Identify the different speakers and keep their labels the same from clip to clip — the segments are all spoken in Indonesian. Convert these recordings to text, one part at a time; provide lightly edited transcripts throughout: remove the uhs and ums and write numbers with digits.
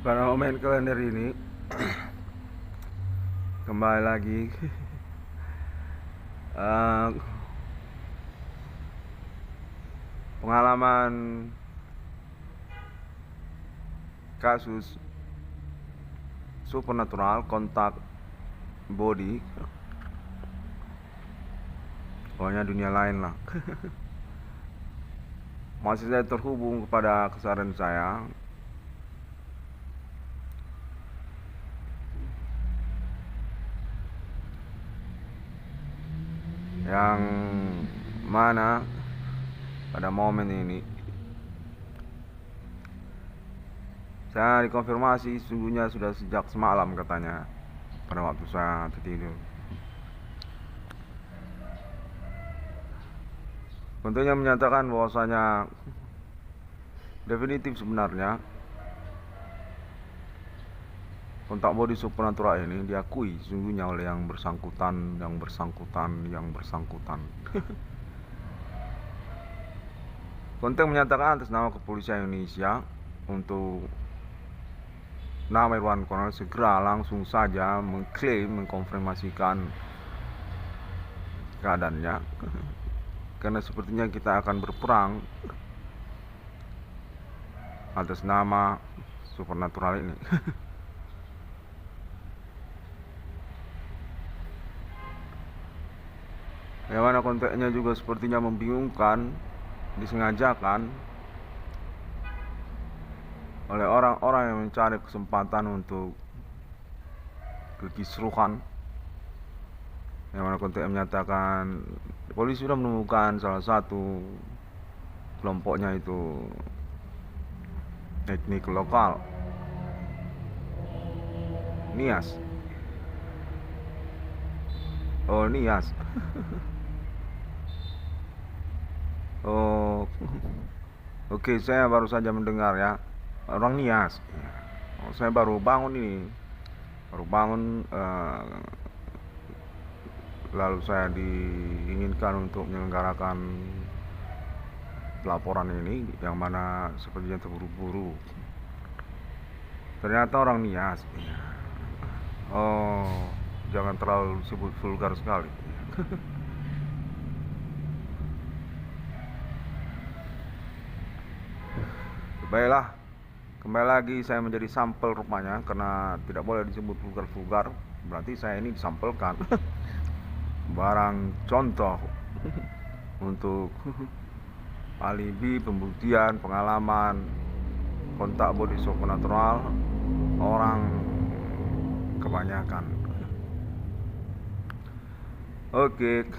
Speaker 1: Pada momen kalender ini kembali lagi eh, pengalaman kasus supernatural kontak body, pokoknya dunia lain lah. Masih saya terhubung kepada kesadaran saya yang mana pada momen ini saya dikonfirmasi sungguhnya sudah sejak semalam katanya pada waktu saya tertidur. Tentunya menyatakan bahwasanya definitif sebenarnya kontak body supernatural ini diakui sungguhnya oleh yang bersangkutan. Kontak menyatakan atas nama Kepolisian Indonesia untuk nama Irwan Cornel segera langsung saja mengklaim, mengkonfirmasikan keadaannya. Karena sepertinya kita akan berperang atas nama supernatural ini. Yang mana konteksnya juga sepertinya membingungkan, disengajakan oleh orang-orang yang mencari kesempatan untuk kekisruhan. Yang mana konteks menyatakan polisi sudah menemukan salah satu kelompoknya itu etnik lokal Nias. Oh, Nias. Oh, oke, saya baru saja mendengar ya, orang Nias. Oh, saya baru bangun ini, lalu saya diinginkan untuk menyelenggarakan laporan ini, yang mana sepertinya terburu-buru. Ternyata orang Nias. Oh, jangan terlalu sebut vulgar sekali. Baiklah, kembali lagi saya menjadi sampel rupanya, karena tidak boleh disebut vulgar-vulgar. Berarti saya ini disampelkan. Barang contoh untuk alibi, pembuktian, pengalaman kontak body supernatural orang kebanyakan. Oke.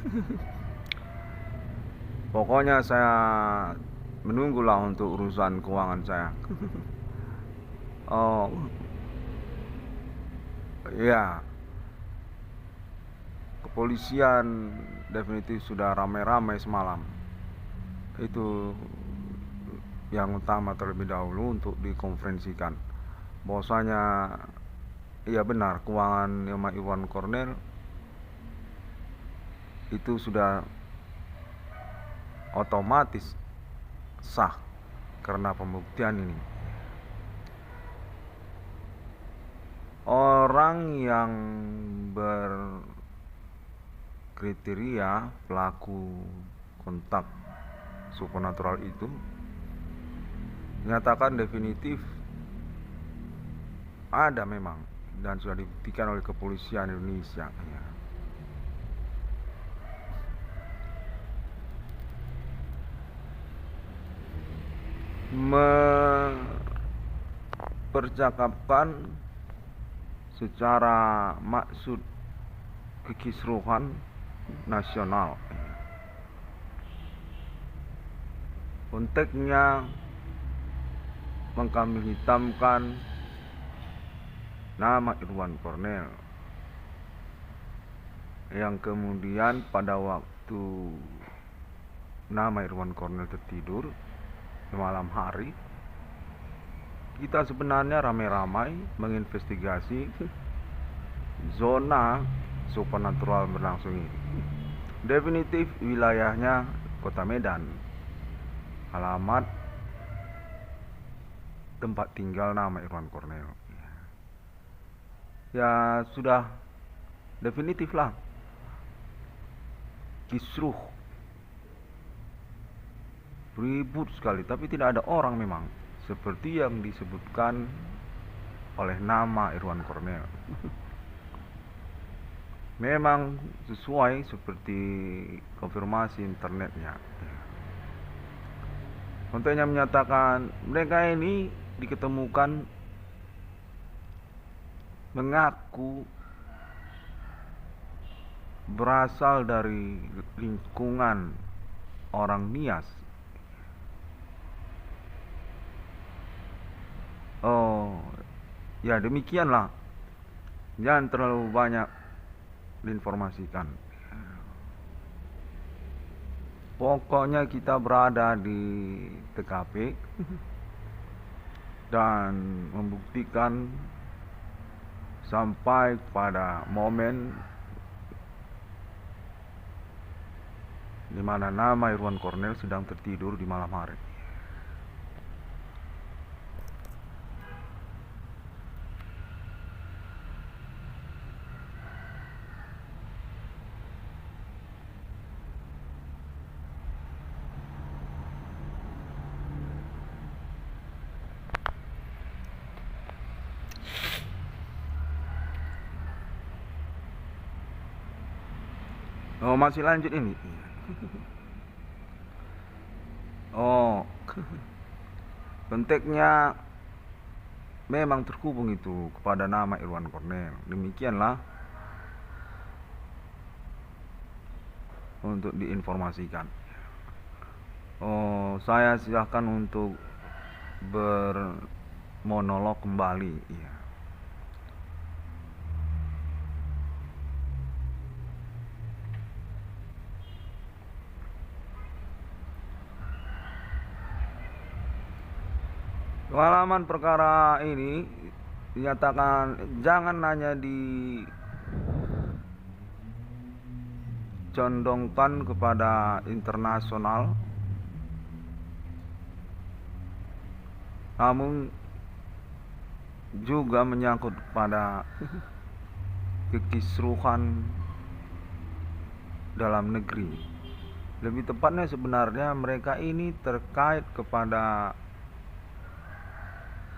Speaker 1: Pokoknya saya menunggulah untuk urusan keuangan saya. Oh, ya, kepolisian definitif sudah ramai-ramai semalam. Itu yang utama terlebih dahulu untuk dikonferensikan bahwasanya iya benar, keuangan Nama Irwan Cornel itu sudah otomatis sah karena pembuktian ini. Orang yang berkriteria pelaku kontak supernatural itu menyatakan definitif ada memang, dan sudah dibuktikan oleh kepolisian Indonesia. Mempercakapkan secara maksud kekisruhan nasional. Konteksnya mengkambing hitamkan nama Irwan Cornel, yang kemudian pada waktu nama Irwan Cornel tertidur di malam hari, kita sebenarnya ramai-ramai menginvestigasi zona supernatural berlangsung ini. Definitif wilayahnya Kota Medan, alamat tempat tinggal nama Irwan Cornel. Ya sudah definitif lah, kisruh, ribut sekali, tapi tidak ada orang memang seperti yang disebutkan oleh nama Irwan Cornel. Memang sesuai seperti konfirmasi internetnya. Kontennya menyatakan mereka ini diketemukan mengaku berasal dari lingkungan orang Nias. Oh, ya demikianlah. Jangan terlalu banyak diinformasikan. Pokoknya kita berada di TKP dan membuktikan sampai pada momen di mana nama Irwan Cornel sedang tertidur di malam hari. Oh, masih lanjut ini. Oh, konteksnya memang terhubung itu kepada nama Irwan Cornel. Demikianlah untuk diinformasikan. Oh, saya silakan untuk bermonolog kembali. Iya. Pengalaman perkara ini dinyatakan jangan hanya dicondongkan kepada internasional, namun juga menyangkut pada kekisruhan dalam negeri. Lebih tepatnya sebenarnya mereka ini terkait kepada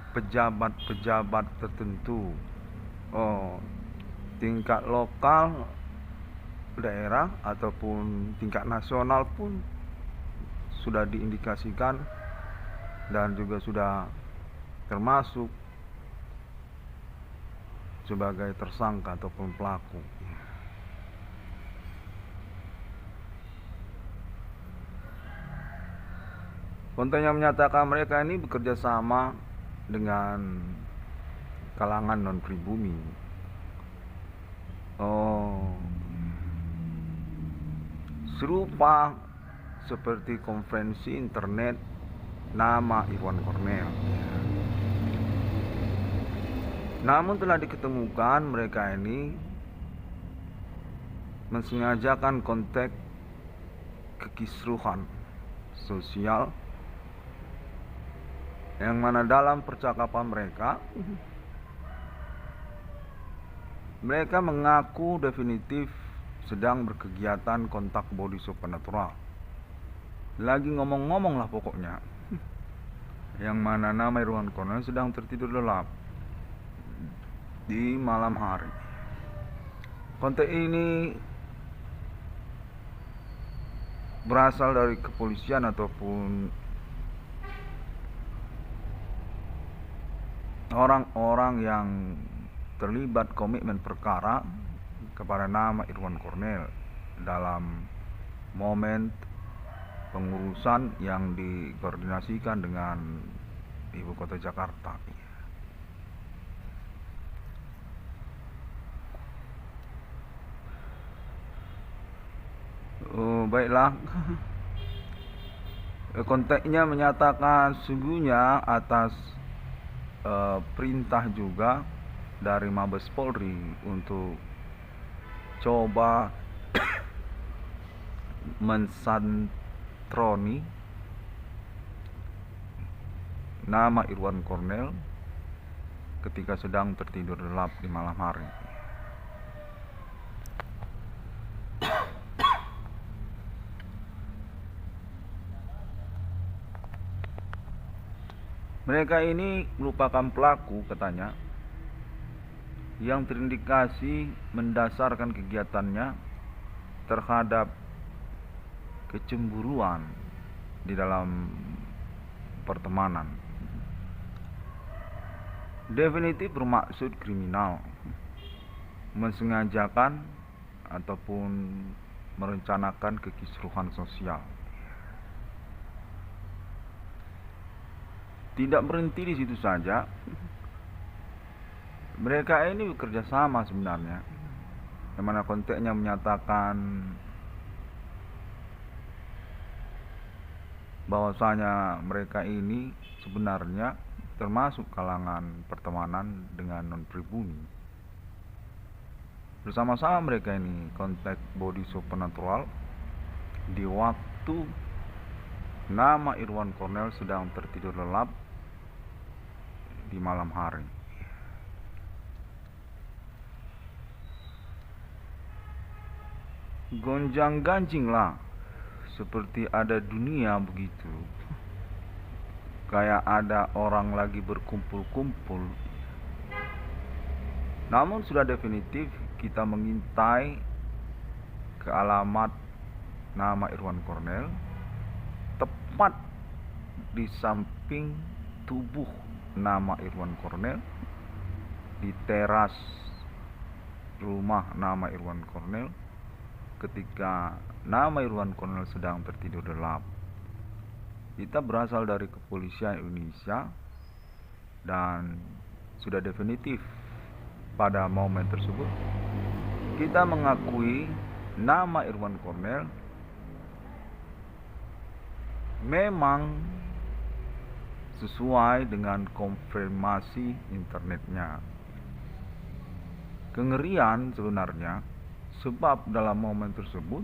Speaker 1: pejabat-pejabat tertentu, tingkat lokal, daerah ataupun tingkat nasional pun sudah diindikasikan dan juga sudah termasuk sebagai tersangka ataupun pelaku. Kontennya menyatakan mereka ini bekerja sama dengan kalangan non-pribumi. Serupa seperti konferensi internet nama Irwan Cornel. Namun telah diketemukan mereka ini mensengajakan konteks kekisruhan sosial, yang mana dalam percakapan mereka mengaku definitif sedang berkegiatan kontak body supernatural. Lagi ngomong-ngomong lah pokoknya. Yang mana nama Irwan Cornel sedang tertidur lelap di malam hari. Konteks ini berasal dari kepolisian ataupun orang-orang yang terlibat komitmen perkara kepada nama Irwan Cornel dalam momen pengurusan yang dikoordinasikan dengan Ibu Kota Jakarta. Baiklah. Konteksnya menyatakan sungguhnya atas perintah juga dari Mabes Polri untuk coba mensantroni nama Irwan Cornel ketika sedang tertidur lelap di malam hari. Mereka ini merupakan pelaku, katanya, yang terindikasi mendasarkan kegiatannya terhadap kecemburuan di dalam pertemanan. Definitif bermaksud kriminal, mensengajakan ataupun merencanakan kekisruhan sosial. Tidak berhenti di situ saja, mereka ini bekerja sama sebenarnya, yang mana konteksnya menyatakan bahwasanya mereka ini sebenarnya termasuk kalangan pertemanan dengan non-pribumi. Bersama-sama mereka ini kontak body supernatural di waktu nama Irwan Cornel sedang tertidur lelap di malam hari. Gonjang-ganjing lah, seperti ada dunia begitu, kayak ada orang lagi berkumpul-kumpul. Namun sudah definitif kita mengintai ke alamat nama Irwan Cornel, tepat di samping tubuh nama Irwan Cornel, di teras rumah nama Irwan Cornel ketika nama Irwan Cornel sedang tertidur lelap. Kita berasal dari kepolisian Indonesia dan sudah definitif pada momen tersebut kita mengakui nama Irwan Cornel memang sesuai dengan konfirmasi internetnya. Kengerian sebenarnya, sebab dalam momen tersebut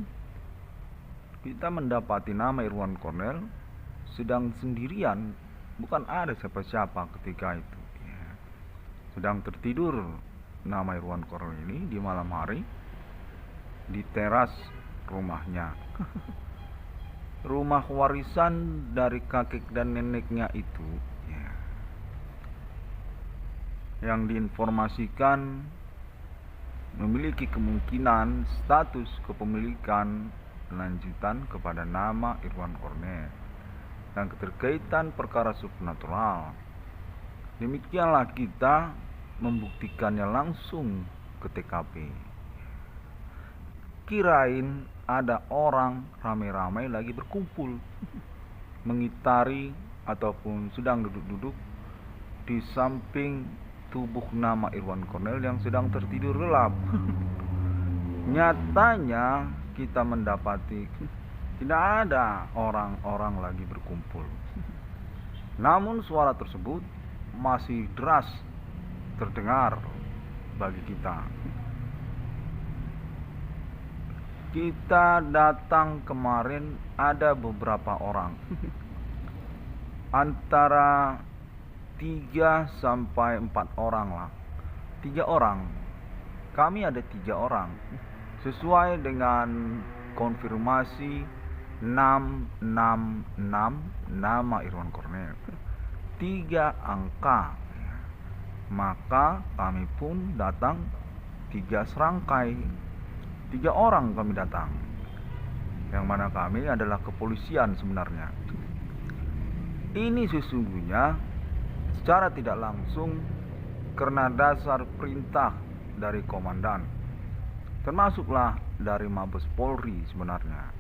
Speaker 1: kita mendapati nama Irwan Cornel sedang sendirian, bukan ada siapa-siapa ketika itu. Sedang tertidur nama Irwan Cornel ini di malam hari di teras rumahnya. Rumah warisan dari kakek dan neneknya itu, yang diinformasikan memiliki kemungkinan status kepemilikan lanjutan kepada nama Irwan Cornel dan keterkaitan perkara supernatural. Demikianlah kita membuktikannya langsung ke TKP. Kirain ada orang ramai-ramai lagi berkumpul, mengitari ataupun sedang duduk-duduk di samping tubuh nama Irwan Cornel yang sedang tertidur lelap. Nyatanya kita mendapati tidak ada orang-orang lagi berkumpul. Namun suara tersebut masih deras terdengar bagi kita. Kita datang kemarin ada beberapa orang, antara 3 sampai 4 orang lah. 3 orang. Kami ada 3 orang. Sesuai dengan konfirmasi 666 nama Irwan Cornel. 3 angka. Maka kami pun datang 3 serangkai. 3 orang kami datang. Yang mana kami adalah kepolisian sebenarnya. Ini sesungguhnya secara tidak langsung karena dasar perintah dari komandan, termasuklah dari Mabes Polri sebenarnya,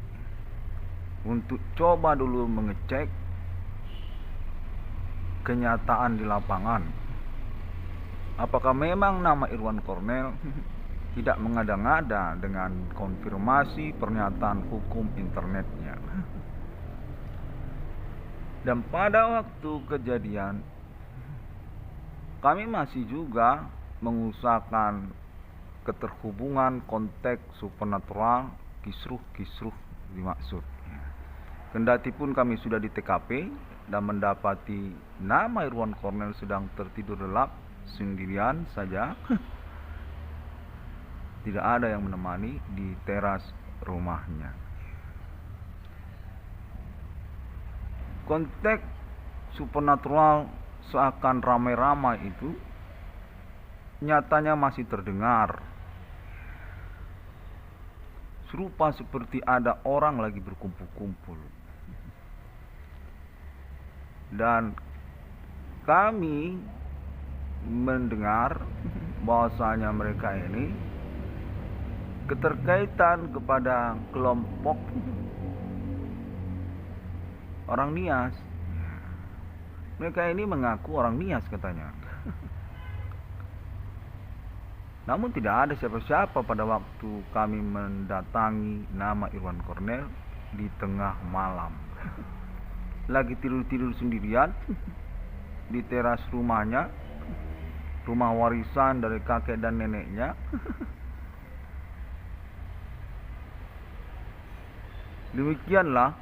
Speaker 1: untuk coba dulu mengecek kenyataan di lapangan. Apakah memang nama Irwan Cornel tidak mengada-ngada dengan konfirmasi pernyataan hukum internetnya. Dan pada waktu kejadian kami masih juga mengusahakan keterhubungan kontak supernatural, kisruh dimaksud. Kendati pun kami sudah di TKP dan mendapati nama Irwan Cornel sedang tertidur lelap sendirian saja. Tidak ada yang menemani di teras rumahnya. Konteks supernatural seakan ramai-ramai itu nyatanya masih terdengar. Serupa seperti ada orang lagi berkumpul-kumpul. Dan kami mendengar bahwasanya mereka ini keterkaitan kepada kelompok orang Nias. Mereka ini mengaku orang Nias katanya. Namun tidak ada siapa-siapa pada waktu kami mendatangi nama Irwan Cornel di tengah malam. Lagi tidur-tidur sendirian di teras rumahnya, rumah warisan dari kakek dan neneknya. Demikianlah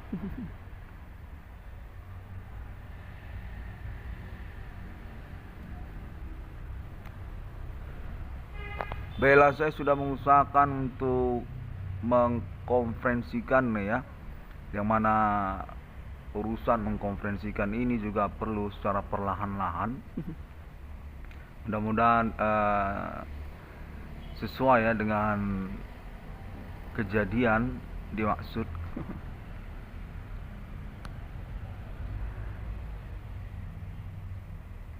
Speaker 1: Bella, saya sudah mengusahakan untuk mengkonferensikan ya, yang mana urusan mengkonferensikan ini juga perlu secara perlahan-lahan. Mudah-mudahan sesuai ya dengan kejadian dimaksud.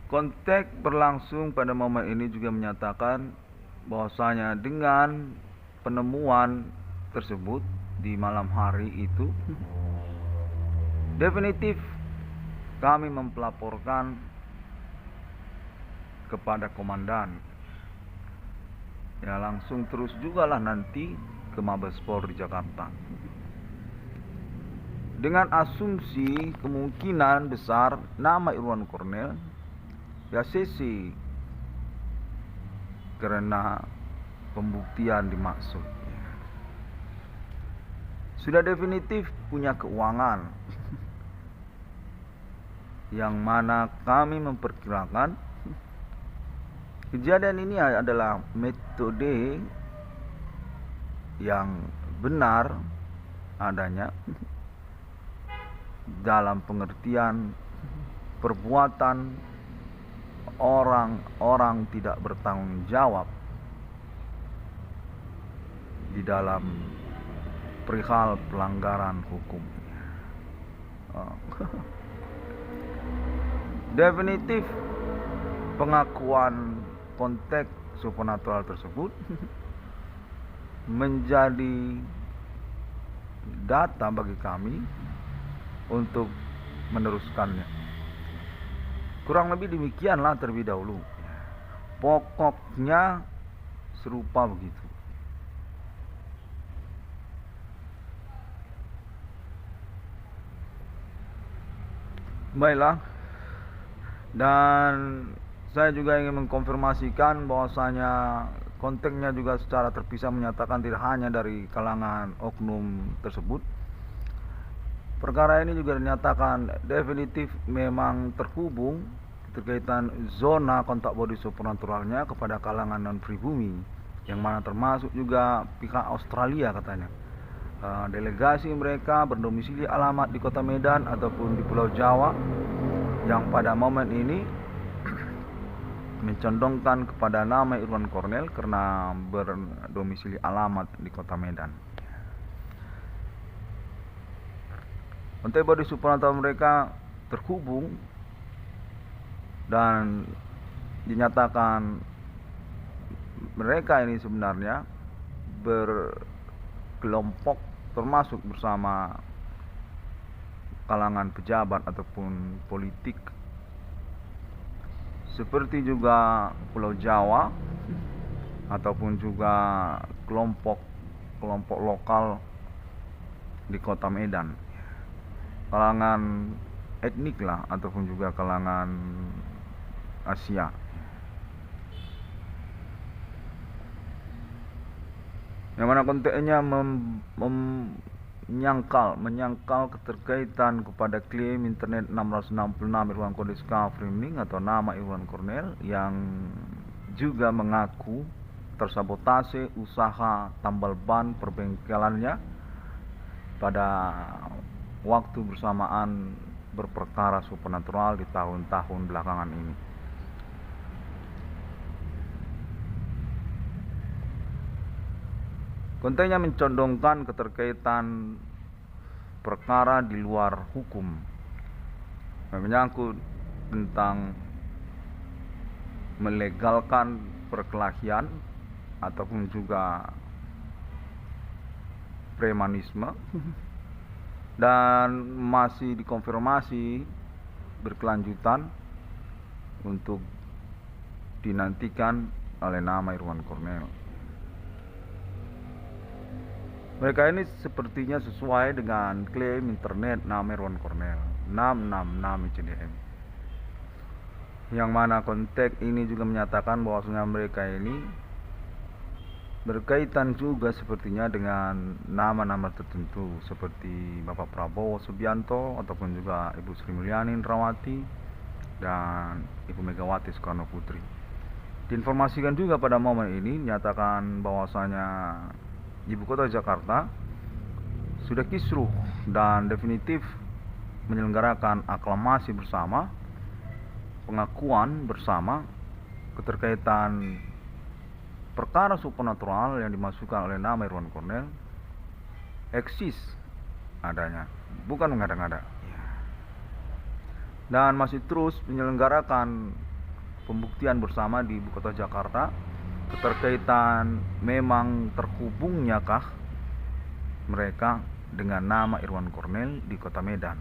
Speaker 1: Konteks berlangsung pada momen ini juga menyatakan bahwasanya dengan penemuan tersebut di malam hari itu, definitif kami mempelaporkan kepada komandan. Ya, langsung terus juga lah nanti ke Mabes Polri Jakarta. Dengan asumsi kemungkinan besar nama Irwan Cornel ya sisi karena pembuktian dimaksud. Sudah definitif punya keuangan, yang mana kami memperkirakan kejadian ini adalah metode yang benar adanya dalam pengertian perbuatan orang-orang tidak bertanggung jawab di dalam perihal pelanggaran hukum. Definitif pengakuan konteks supernatural tersebut menjadi data bagi kami untuk meneruskannya. Kurang lebih demikianlah terlebih dahulu. Pokoknya serupa begitu. Baiklah. Dan saya juga ingin mengkonfirmasikan bahwasanya konteksnya juga secara terpisah menyatakan tidak hanya dari kalangan oknum tersebut. Perkara ini juga dinyatakan definitif memang terhubung terkaitan zona kontak body supernaturalnya kepada kalangan non-pribumi, yang mana termasuk juga pihak Australia katanya. Delegasi mereka berdomisili alamat di Kota Medan ataupun di Pulau Jawa, yang pada momen ini mencondongkan kepada nama Irwan Cornel karena berdomisili alamat di Kota Medan. Antibody supernatural mereka terhubung dan dinyatakan mereka ini sebenarnya berkelompok termasuk bersama kalangan pejabat ataupun politik, seperti juga Pulau Jawa ataupun juga kelompok lokal di Kota Medan, kalangan etnik lah ataupun juga kalangan Asia. Yang mana konteksnya menyangkal keterkaitan kepada klaim internet 666 Irwan Kodeska Framing atau nama Irwan Cornell yang juga mengaku tersabotase usaha tambal ban perbengkelannya pada waktu bersamaan berperkara supernatural di tahun-tahun belakangan ini. Kontennya mencondongkan keterkaitan perkara di luar hukum, menyangkut tentang melegalkan perkelahian ataupun juga premanisme, dan masih dikonfirmasi berkelanjutan untuk dinantikan oleh nama Irwan Cornell. Mereka ini sepertinya sesuai dengan klaim internet nama Irwan Cornell 666 ICDM, yang mana konteks ini juga menyatakan bahwasanya mereka ini berkaitan juga sepertinya dengan nama-nama tertentu seperti Bapak Prabowo Subianto ataupun juga Ibu Sri Mulyani Indrawati dan Ibu Megawati Soekarno Putri. Diinformasikan juga pada momen ini menyatakan bahwasanya Ibu Kota Jakarta sudah kisruh dan definitif menyelenggarakan aklamasi bersama, pengakuan bersama keterkaitan perkara supernatural yang dimasukkan oleh nama Irwan Cornell eksis adanya, bukan mengada-ngada, dan masih terus menyelenggarakan pembuktian bersama di Ibu Kota Jakarta. Keterkaitan memang terhubungnya kah mereka dengan nama Irwan Cornell di Kota Medan.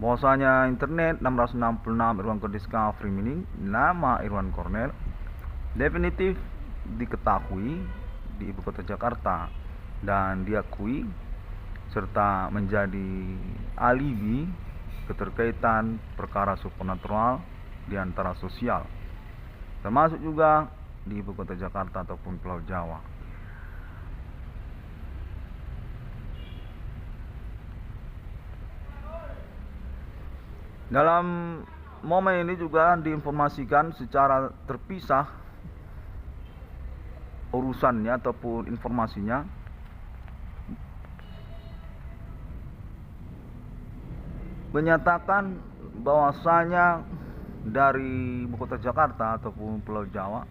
Speaker 1: Bahwasanya internet 666 Irwan Kodeska Framing nama Irwan Cornell definitif diketahui di Ibu Kota Jakarta dan diakui serta menjadi alibi keterkaitan perkara supernatural di antara sosial, termasuk juga di Ibu Kota Jakarta ataupun Pulau Jawa. Dalam momen ini juga diinformasikan secara terpisah urusannya ataupun informasinya menyatakan bahwasanya dari Ibu Kota Jakarta ataupun Pulau Jawa,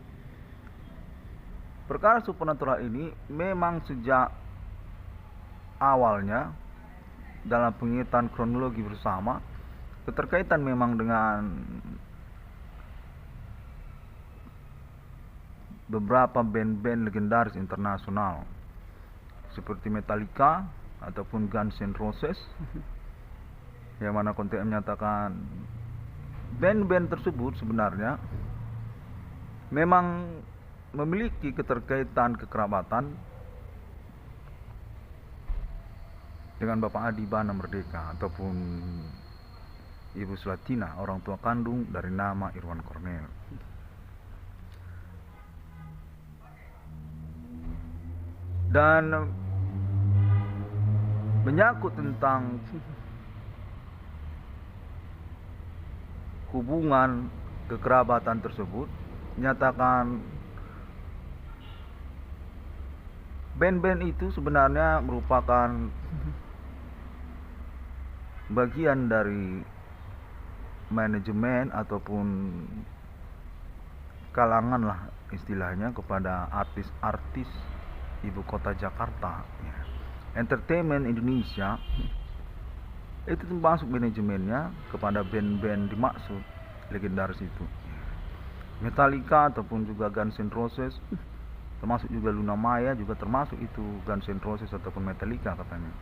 Speaker 1: perkara supernatural ini memang sejak awalnya dalam pengingitan kronologi bersama keterkaitan memang dengan beberapa band-band legendaris internasional seperti Metallica ataupun Guns N' Roses, yang mana kontennya menyatakan band-band tersebut sebenarnya memang memiliki keterkaitan kekerabatan dengan Bapak Adi Bana Merdeka ataupun Ibu Sulatina, orang tua kandung dari nama Irwan Cornell. Dan menyangkut tentang hubungan kekerabatan tersebut, menyatakan band-band itu sebenarnya merupakan bagian dari manajemen ataupun kalangan lah istilahnya kepada artis-artis Ibu Kota Jakarta. Entertainment Indonesia itu termasuk manajemennya kepada band-band dimaksud legendaris itu, Metallica ataupun juga Guns N' Roses, termasuk juga Luna Maya juga termasuk itu Guns N' Roses ataupun Metallica katanya.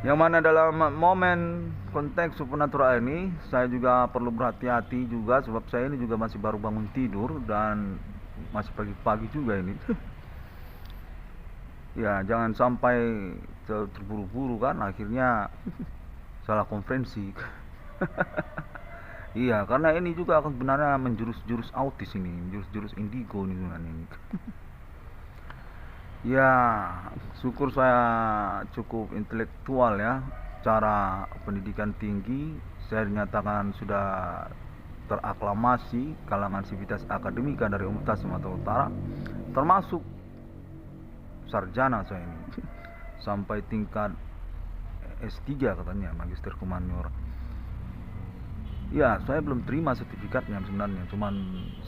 Speaker 1: Yang mana dalam momen konteks supernatural ini saya juga perlu berhati-hati juga, sebab saya ini juga masih baru bangun tidur dan masih pagi-pagi juga ini. Ya, jangan sampai terburu-buru kan, akhirnya salah konferensi. Iya, karena ini juga akan sebenarnya menjurus-jurus autis ini, jurus-jurus indigo ini sebenarnya ini. Ya, syukur saya cukup intelektual ya, cara pendidikan tinggi, saya dinyatakan sudah teraklamasi kalangan sivitas akademika dari Universitas Sumatera Utara, termasuk sarjana saya ini, sampai tingkat S3 katanya, magister humaniora. Ya, saya belum terima sertifikatnya sebenarnya, cuman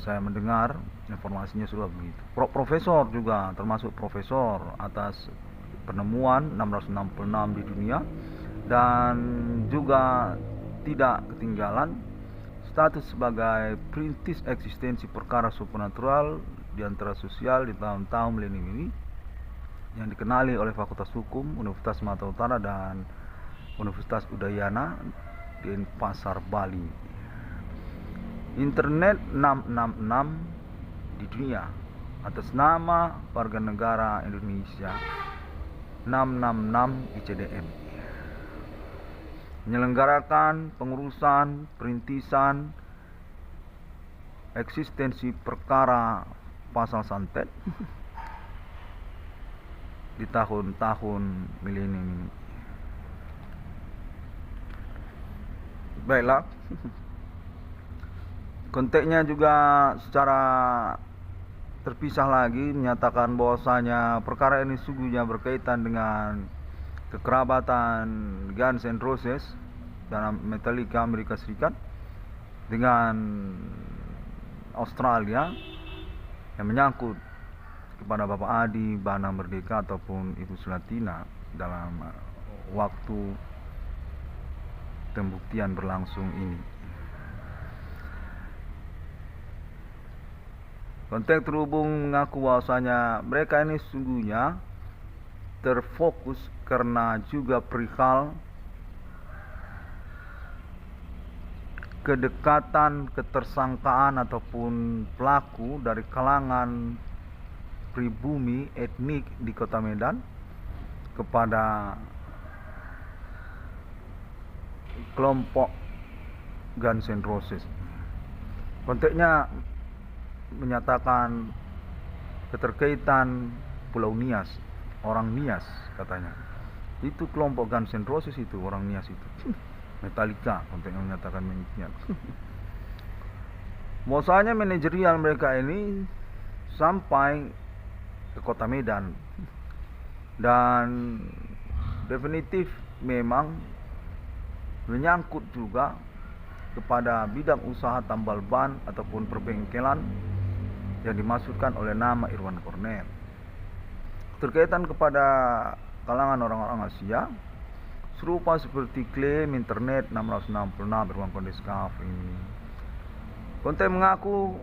Speaker 1: saya mendengar informasinya sudah begitu. Profesor juga, termasuk profesor atas penemuan 666 di dunia, dan juga tidak ketinggalan status sebagai perintis eksistensi perkara supernatural di antara sosial di tahun-tahun milenium ini, yang dikenali oleh Fakultas Hukum Universitas Sumatera Utara dan Universitas Udayana di Pasar Bali. Internet 666 di dunia atas nama warga negara Indonesia 666 ICDM, menyelenggarakan pengurusan perintisan eksistensi perkara pasal santet di tahun-tahun milenium ini. Baiklah, konteksnya juga secara terpisah lagi menyatakan bahwasanya perkara ini sungguhnya berkaitan dengan kekerabatan Guns N' Roses dan Metallica Amerika Serikat dengan Australia, yang menyangkut kepada Bapak Adi, Bana Merdeka ataupun Ibu Sulatina dalam waktu pembuktian berlangsung ini. Konteks terhubung mengaku bahwasanya mereka ini sungguhnya terfokus karena juga perihal kedekatan ketersangkaan ataupun pelaku dari kalangan pribumi etnik di Kota Medan kepada kelompok Guns N' Roses. Konteksnya menyatakan keterkaitan Pulau Nias, orang Nias katanya. Itu kelompok Guns N' Roses itu, orang Nias itu. Metallica, konteksnya menyatakan demikian. Bahwasanya manajerial mereka ini sampai ke Kota Medan, dan definitif memang menyangkut juga kepada bidang usaha tambal ban ataupun perbengkelan yang dimaksudkan oleh nama Irwan Cornell. Terkaitan kepada kalangan orang-orang Asia serupa seperti klaim internet 666 Irwan Kondeskaf ini. Konten mengaku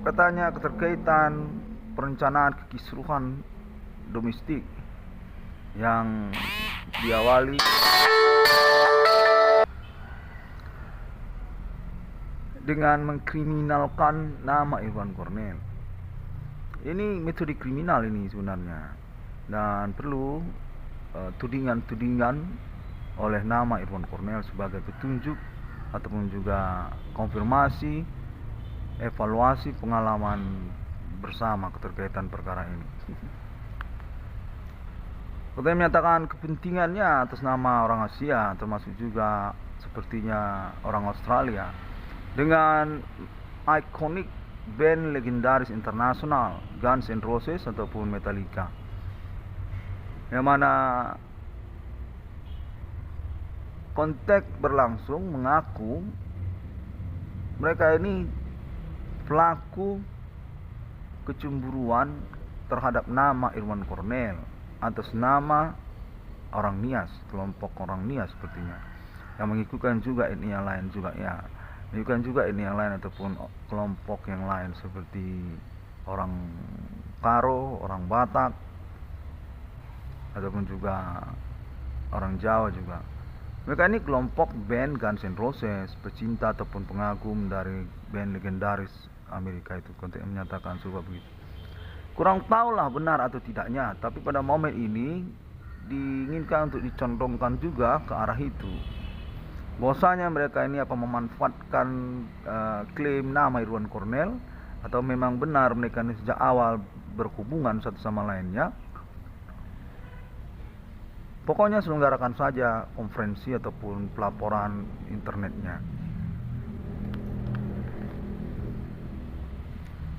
Speaker 1: katanya keterkaitan perencanaan kekisruhan domestik yang diawali dengan mengkriminalkan nama Irwan Cornell. Ini metode kriminal ini sebenarnya, dan perlu tudingan-tudingan oleh nama Irwan Cornell sebagai petunjuk ataupun juga konfirmasi evaluasi pengalaman bersama keterkaitan perkara ini. Kita menyatakan kepentingannya atas nama orang Asia, termasuk juga sepertinya orang Australia, dengan ikonik band legendaris internasional Guns N' Roses ataupun Metallica, yang mana konteks berlangsung mengaku mereka ini pelaku kecemburuan terhadap nama Irwan Cornell atas nama orang Nias, kelompok orang Nias sepertinya, yang mengikutkan juga ini yang lain juga ya, mengikutkan juga ini yang lain ataupun kelompok yang lain seperti orang Karo, orang Batak ataupun juga orang Jawa juga. Mereka ini kelompok band Guns N' Roses, pecinta ataupun pengagum dari band legendaris Amerika itu, konteks menyatakan sebuah begitu. Kurang tahulah benar atau tidaknya, tapi pada momen ini diinginkan untuk dicondongkan juga ke arah itu. Bahwasanya mereka ini memanfaatkan klaim nama Irwan Cornell, atau memang benar mereka ini sejak awal berhubungan satu sama lainnya. Pokoknya selenggarakan saja konferensi ataupun pelaporan internetnya.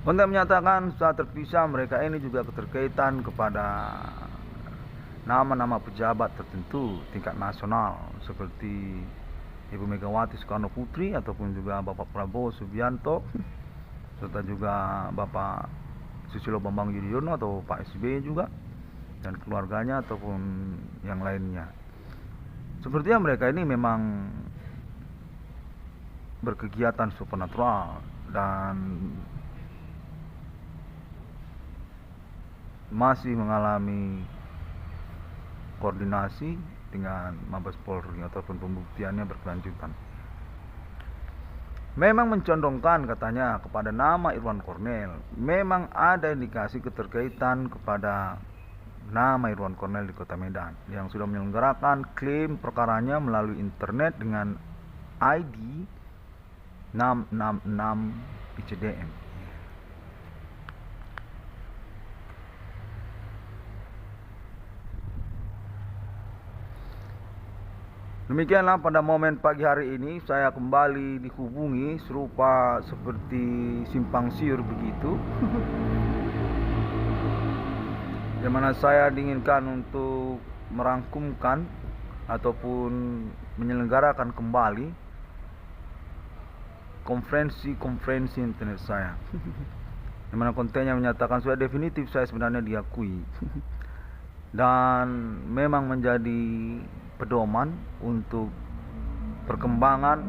Speaker 1: Untuk menyatakan setelah terpisah, mereka ini juga keterkaitan kepada nama-nama pejabat tertentu tingkat nasional seperti Ibu Megawati Soekarno Putri ataupun juga Bapak Prabowo Subianto, serta juga Bapak Susilo Bambang Yudhoyono atau Pak SBY juga, dan keluarganya ataupun yang lainnya. Sepertinya mereka ini memang berkegiatan supernatural dan masih mengalami koordinasi dengan Mabes Polri ataupun pembuktiannya berkelanjutan. Memang mencondongkan katanya kepada nama Irwan Cornell. Memang ada indikasi keterkaitan kepada nama Irwan Cornell di Kota Medan yang sudah menyelenggarakan klaim perkaranya melalui internet dengan ID 666 ICDM. Demikianlah pada momen pagi hari ini saya kembali dihubungi serupa seperti simpang siur begitu. Yang mana saya diinginkan untuk merangkumkan ataupun menyelenggarakan kembali konferensi internet saya. Yang mana kontennya menyatakan sudah definitif saya sebenarnya diakui. Dan memang menjadi pedoman untuk perkembangan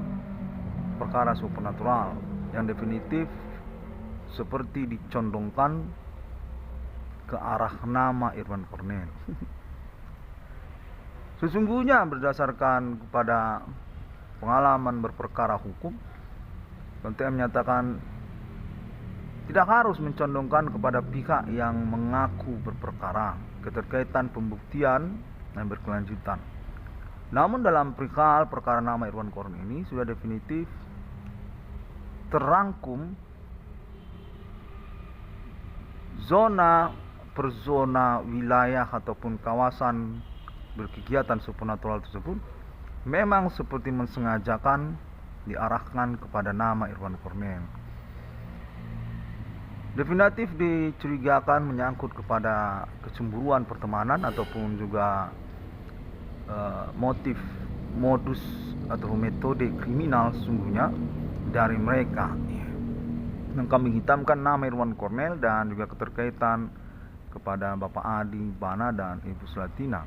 Speaker 1: perkara supernatural yang definitif seperti dicondongkan ke arah nama Irwan Cornell. Sesungguhnya berdasarkan kepada pengalaman berperkara hukum, konten menyatakan tidak harus mencondongkan kepada pihak yang mengaku berperkara, keterkaitan pembuktian dan berkelanjutan. Namun dalam perihal perkara nama Irwan Cornell ini sudah definitif terangkum zona per zona wilayah ataupun kawasan berkegiatan supernatural tersebut memang seperti mensengajakan diarahkan kepada nama Irwan Cornell. Definitif dicurigakan menyangkut kepada kecemburuan pertemanan ataupun juga motif, modus atau metode kriminal sesungguhnya dari mereka yang kami hitamkan nama Irwan Cornell dan juga keterkaitan kepada Bapak Adi Bana dan Ibu Sulatina.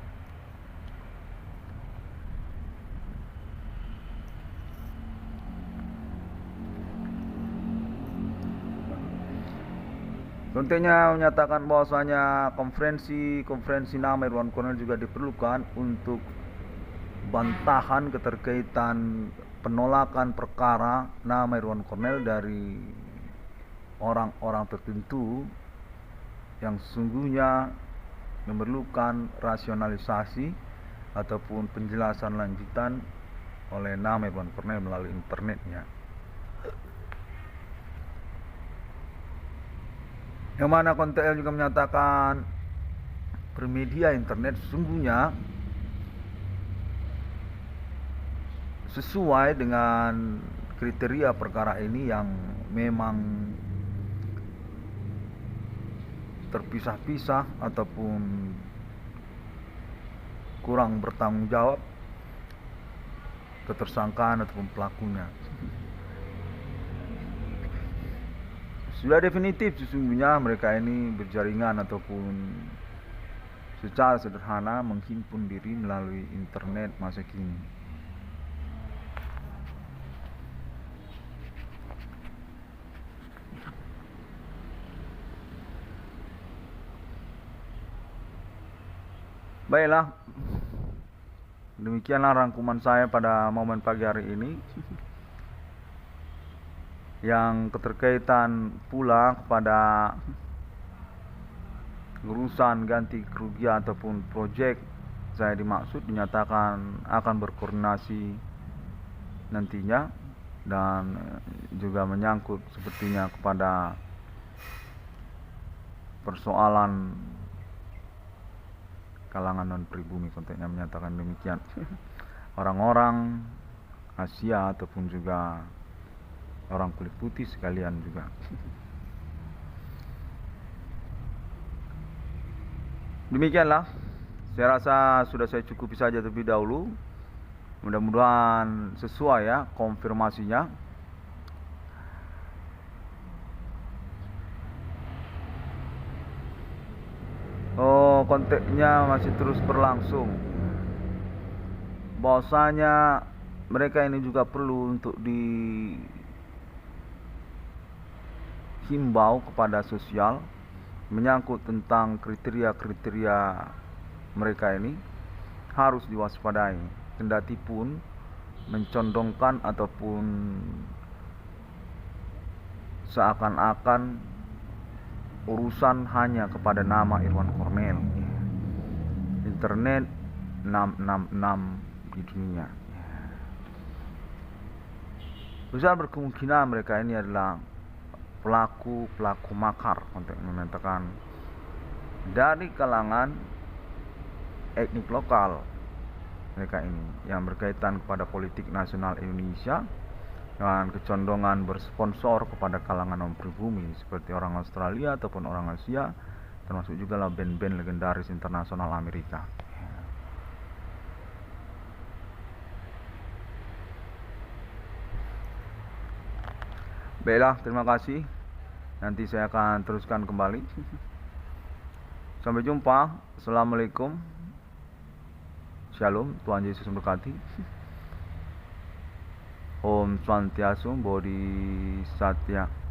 Speaker 1: Kontennya menyatakan bahwasanya konferensi nama Irwan Cornell juga diperlukan untuk bantahan keterkaitan penolakan perkara nama Irwan Cornell dari orang-orang tertentu yang sesungguhnya memerlukan rasionalisasi ataupun penjelasan lanjutan oleh nama Irwan Cornell melalui internetnya. Yang mana konten juga menyatakan permedia internet sesungguhnya sesuai dengan kriteria perkara ini yang memang terpisah-pisah ataupun kurang bertanggung jawab ketersangkaan ataupun pelakunya. Sudah definitif sesungguhnya mereka ini berjaringan ataupun secara sederhana menghimpun diri melalui internet masa kini. Baiklah, demikianlah rangkuman saya pada momen pagi hari ini yang keterkaitan pula kepada urusan ganti kerugian ataupun proyek saya dimaksud dinyatakan akan berkoordinasi nantinya, dan juga menyangkut sepertinya kepada persoalan kalangan non pribumi, konteksnya menyatakan demikian. Orang-orang Asia ataupun juga orang kulit putih sekalian juga. Demikianlah, saya rasa sudah saya cukupi saja terlebih dahulu. Mudah-mudahan sesuai ya konfirmasinya. Oh, konteksnya masih terus berlangsung. Bahwasanya mereka ini juga perlu untuk dihimbau kepada sosial menyangkut tentang kriteria-kriteria mereka ini harus diwaspadai, kendati pun mencondongkan ataupun seakan-akan urusan hanya kepada nama Irwan Kornel. Internet 666 di dunia. Besar berkemungkinan mereka ini adalah pelaku makar untuk menyatakan dari kalangan etnik lokal mereka ini yang berkaitan kepada politik nasional Indonesia dengan kecondongan bersponsor kepada kalangan non pribumi seperti orang Australia ataupun orang Asia, termasuk juga lah band-band legendaris internasional Amerika. Baiklah, terima kasih. Nanti saya akan teruskan kembali. Sampai jumpa. Assalamualaikum. Shalom. Tuhan Yesus memberkati. Om Swastiastu Bodhisatya.